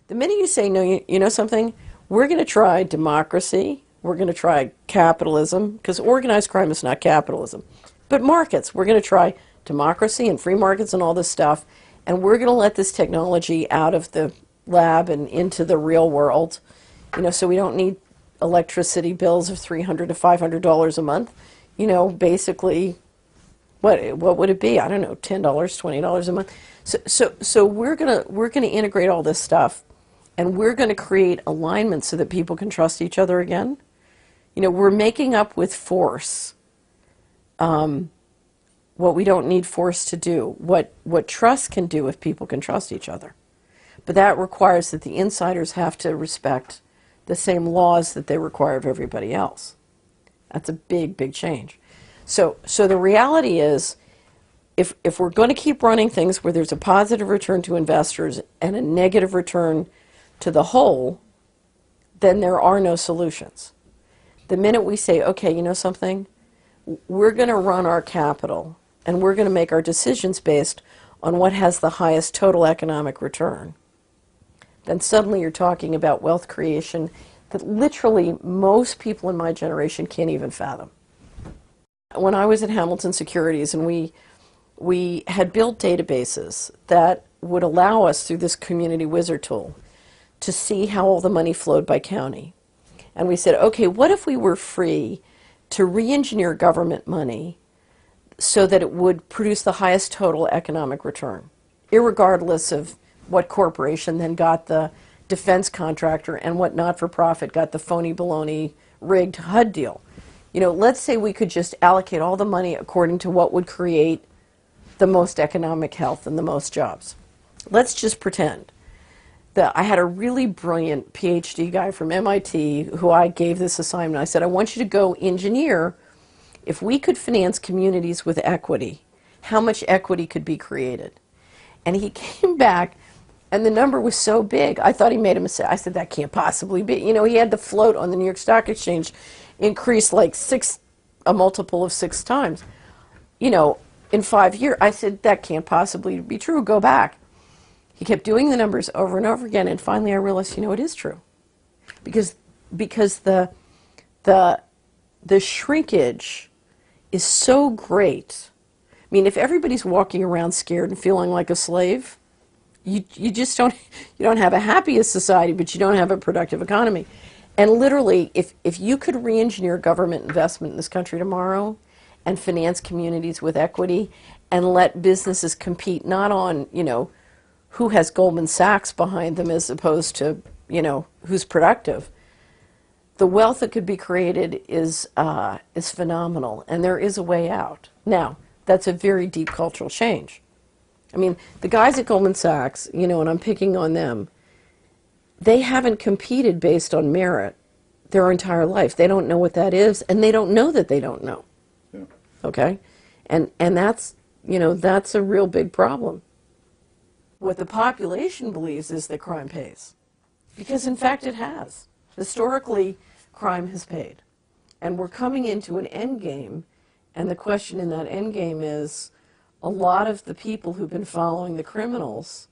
The minute you say, no, you know something, we're going to try democracy, we're going to try capitalism, because organized crime is not capitalism, but markets. We're going to try democracy and free markets and all this stuff, and we're going to let this technology out of the lab and into the real world, so we don't need electricity bills of $300 to $500 a month. Basically, what would it be? I don't know, $10, $20 a month. So we're gonna integrate all this stuff, and we're gonna create alignment so that people can trust each other again. We're making up with force what we don't need force to do. What trust can do if people can trust each other. But that requires that the insiders have to respect the same laws that they require of everybody else. That's a big, big change. So the reality is, if we're going to keep running things where there's a positive return to investors and a negative return to the whole, then there are no solutions. The minute we say, okay, you know something, we're going to run our capital and we're going to make our decisions based on what has the highest total economic return, then suddenly you're talking about wealth creation that literally most people in my generation can't even fathom. When I was at Hamilton Securities, and we had built databases that would allow us, through this community wizard tool, to see how all the money flowed by county. And we said, okay, what if we were free to re-engineer government money so that it would produce the highest total economic return, irregardless of what corporation then got the defense contractor and what not-for-profit got the phony baloney rigged HUD deal. Let's say we could just allocate all the money according to what would create the most economic health and the most jobs. Let's just pretend that I had a really brilliant PhD guy from MIT who I gave this assignment. I said, I want you to go engineer, if we could finance communities with equity, how much equity could be created? And he came back, and the number was so big, I thought he made a mistake. I said, that can't possibly be. He had the float on the New York Stock Exchange increased like a multiple of 6 times, in 5 years. I said, that can't possibly be true. Go back. He kept doing the numbers over and over again, and finally I realized, it is true. Because the shrinkage is so great. I mean, if everybody's walking around scared and feeling like a slave, you just don't have a happiest society, but you don't have a productive economy. And literally, if you could re-engineer government investment in this country tomorrow and finance communities with equity and let businesses compete not on, who has Goldman Sachs behind them as opposed to, who's productive, the wealth that could be created is phenomenal, and there is a way out. Now, that's a very deep cultural change. I mean, the guys at Goldman Sachs, and I'm picking on them, they haven't competed based on merit their entire life. They don't know what that is, and they don't know that they don't know. Yeah. Okay? And that's, that's a real big problem. What the population believes is that crime pays. Because, in fact, it has. Historically, crime has paid. And we're coming into an end game, and the question in that end game is, a lot of the people who've been following the criminals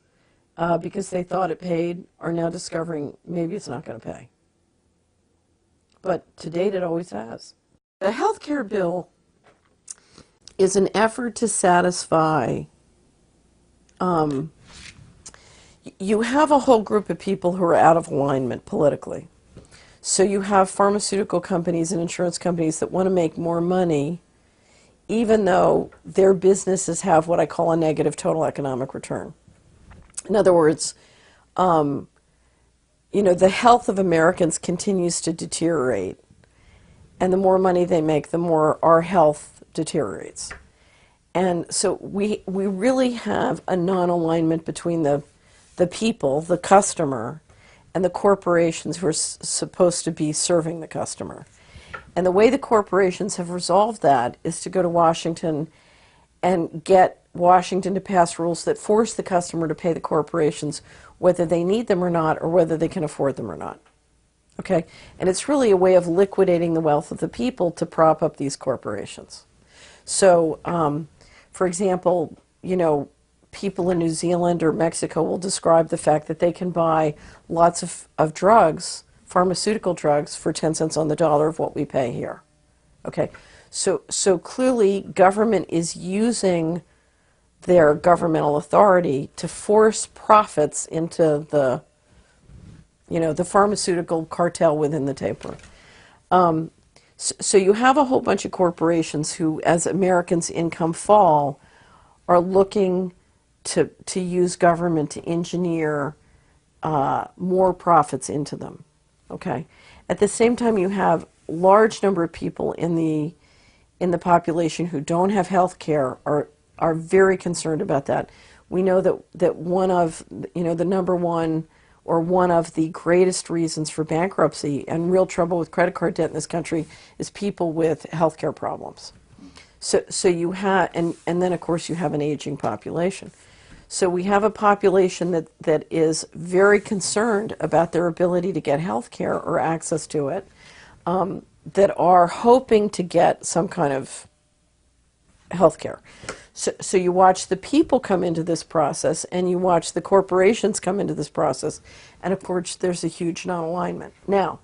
because they thought it paid are now discovering maybe it's not going to pay. But to date, it always has. The health care bill is an effort to satisfy. You have a whole group of people who are out of alignment politically. So you have pharmaceutical companies and insurance companies that want to make more money, even though their businesses have what I call a negative total economic return. In other words, the health of Americans continues to deteriorate, and the more money they make, the more our health deteriorates. And so we really have a non-alignment between the people, the customer, and the corporations who are supposed to be serving the customer. And the way the corporations have resolved that is to go to Washington and get Washington to pass rules that force the customer to pay the corporations whether they need them or not, or whether they can afford them or not. Okay? And it's really a way of liquidating the wealth of the people to prop up these corporations. So, for example, people in New Zealand or Mexico will describe the fact that they can buy lots of drugs, pharmaceutical drugs, for 10 cents on the dollar of what we pay here. Okay, so clearly government is using their governmental authority to force profits into the, the pharmaceutical cartel within the tapeworm. So you have a whole bunch of corporations who, as Americans' income fall, are looking to use government to engineer more profits into them. Okay. At the same time, you have a large number of people in the population who don't have health care, are very concerned about that. We know that one of the number one, or one of the greatest reasons for bankruptcy and real trouble with credit card debt in this country is people with health care problems. So you have, and then of course you have an aging population. So we have a population that is very concerned about their ability to get health care or access to it, that are hoping to get some kind of health care. So you watch the people come into this process, and you watch the corporations come into this process, and of course there's a huge non-alignment. Now,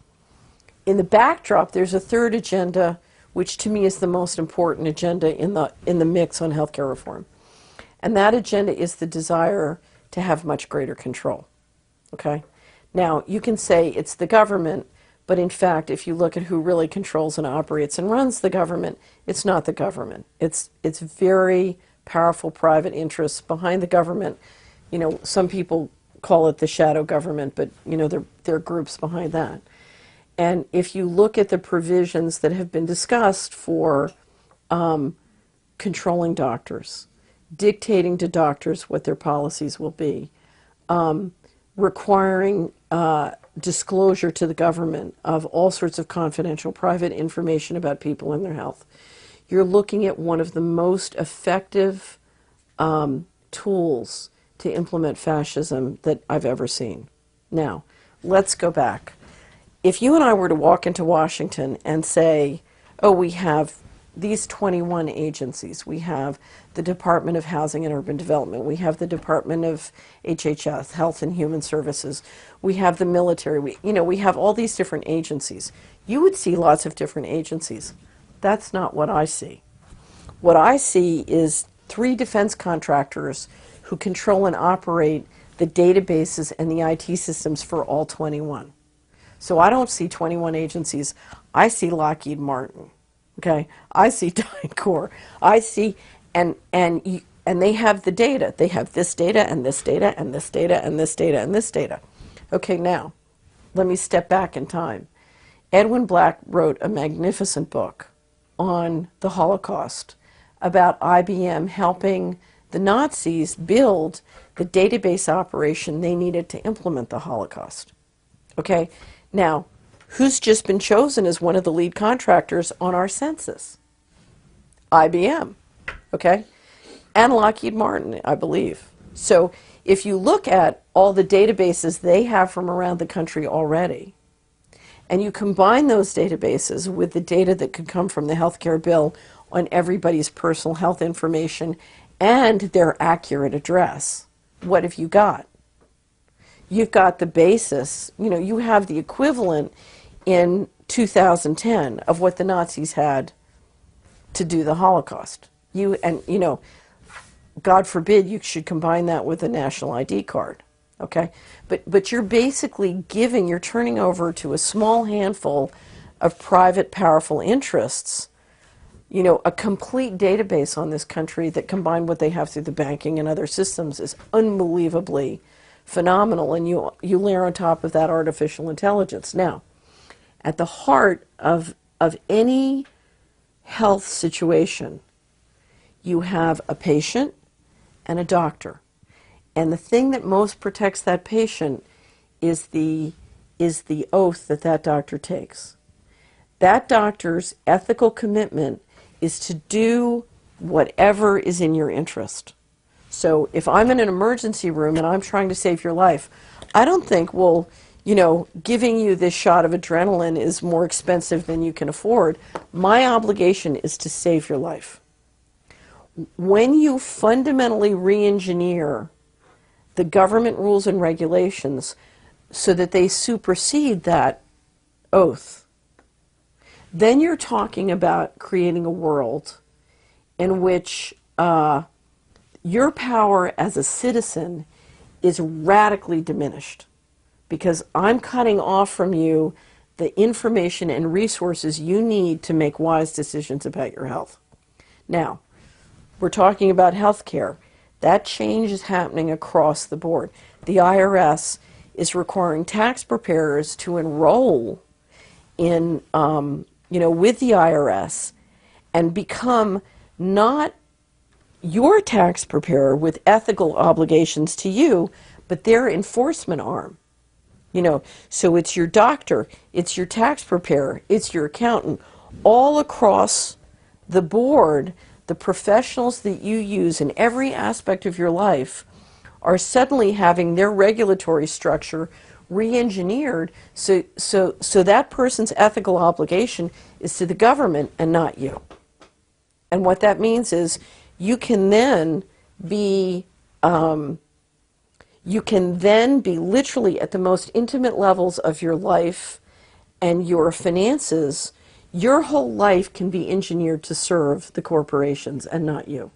in the backdrop, there's a third agenda, which to me is the most important agenda in the mix on healthcare reform. And that agenda is the desire to have much greater control. Okay? Now, you can say it's the government, but in fact, if you look at who really controls and operates and runs the government, it's not the government. It's very powerful private interests behind the government. Some people call it the shadow government, but there are groups behind that. And if you look at the provisions that have been discussed for controlling doctors, dictating to doctors what their policies will be, requiring disclosure to the government of all sorts of confidential private information about people and their health, you're looking at one of the most effective tools to implement fascism that I've ever seen. Now, let's go back. If you and I were to walk into Washington and say, oh, we have these 21 agencies. We have the Department of Housing and Urban Development. We have the Department of HHS, Health and Human Services. We have the military. We have all these different agencies. You would see lots of different agencies. That's not what I see. What I see is 3 defense contractors who control and operate the databases and the IT systems for all 21. So I don't see 21 agencies. I see Lockheed Martin. Okay, I see DynCorp. I see, and they have the data. They have this data and this data and this data and this data and this data. Okay, now let me step back in time. Edwin Black wrote a magnificent book on the Holocaust about IBM helping the Nazis build the database operation they needed to implement the Holocaust. Okay, now, who's just been chosen as one of the lead contractors on our census? IBM, okay? And Lockheed Martin, I believe. So if you look at all the databases they have from around the country already, and you combine those databases with the data that could come from the healthcare bill on everybody's personal health information and their accurate address, what have you got? You've got the basis, you have the equivalent in 2010 of what the Nazis had to do the Holocaust. God forbid you should combine that with a national ID card, okay? But you're basically you're turning over to a small handful of private powerful interests, a complete database on this country that, combined what they have through the banking and other systems, is unbelievably phenomenal. And you layer on top of that artificial intelligence. Now, at the heart of any health situation, you have a patient and a doctor. And the thing that most protects that patient is the oath that doctor takes. That doctor's ethical commitment is to do whatever is in your interest. So if I'm in an emergency room and I'm trying to save your life, I don't think, giving you this shot of adrenaline is more expensive than you can afford. My obligation is to save your life. when you fundamentally re-engineer the government rules and regulations so that they supersede that oath, then you're talking about creating a world in which your power as a citizen is radically diminished, because I'm cutting off from you the information and resources you need to make wise decisions about your health. Now, we're talking about health care. That change is happening across the board. The IRS is requiring tax preparers to enroll in, with the IRS and become not your tax preparer with ethical obligations to you, but their enforcement arm. So it's your doctor, it's your tax preparer, it's your accountant. All across the board, the professionals that you use in every aspect of your life are suddenly having their regulatory structure re-engineered so that person's ethical obligation is to the government and not you. And what that means is you can then be literally at the most intimate levels of your life and your finances. Your whole life can be engineered to serve the corporations and not you.